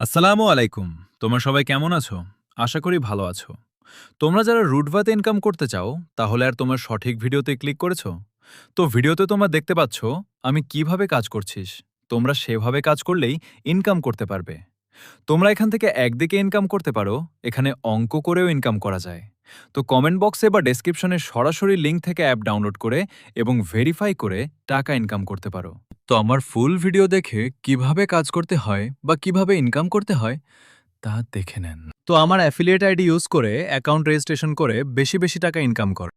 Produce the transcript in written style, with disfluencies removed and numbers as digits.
আসসালামু আলাইকুম। তোমরা সবাই কেমন আছো? আশা করি ভালো আছো। তোমরা যারা রুটভাতে ইনকাম করতে চাও, তাহলে আর তোমার সঠিক ভিডিওতে ক্লিক করেছো? তো ভিডিওতে তোমরা দেখতে পাচ্ছ আমি কিভাবে কাজ করছিস। তোমরা সেভাবে কাজ করলেই ইনকাম করতে পারবে। তোমরা এখান থেকে একদিকে ইনকাম করতে পারো, এখানে অঙ্ক করেও ইনকাম করা যায়। তো কমেন্ট বক্সে বা ডেসক্রিপশনে সরাসরি লিঙ্ক থেকে অ্যাপ ডাউনলোড করে এবং ভেরিফাই করে টাকা ইনকাম করতে পারো। তো আমার ফুল ভিডিও দেখে কিভাবে কাজ করতে হয় বা কিভাবে ইনকাম করতে হয় তা দেখে নেন। তো আমার অ্যাফিলিয়েট আইডি ইউজ করে অ্যাকাউন্ট রেজিস্ট্রেশন করে বেশি বেশি টাকা ইনকাম কর।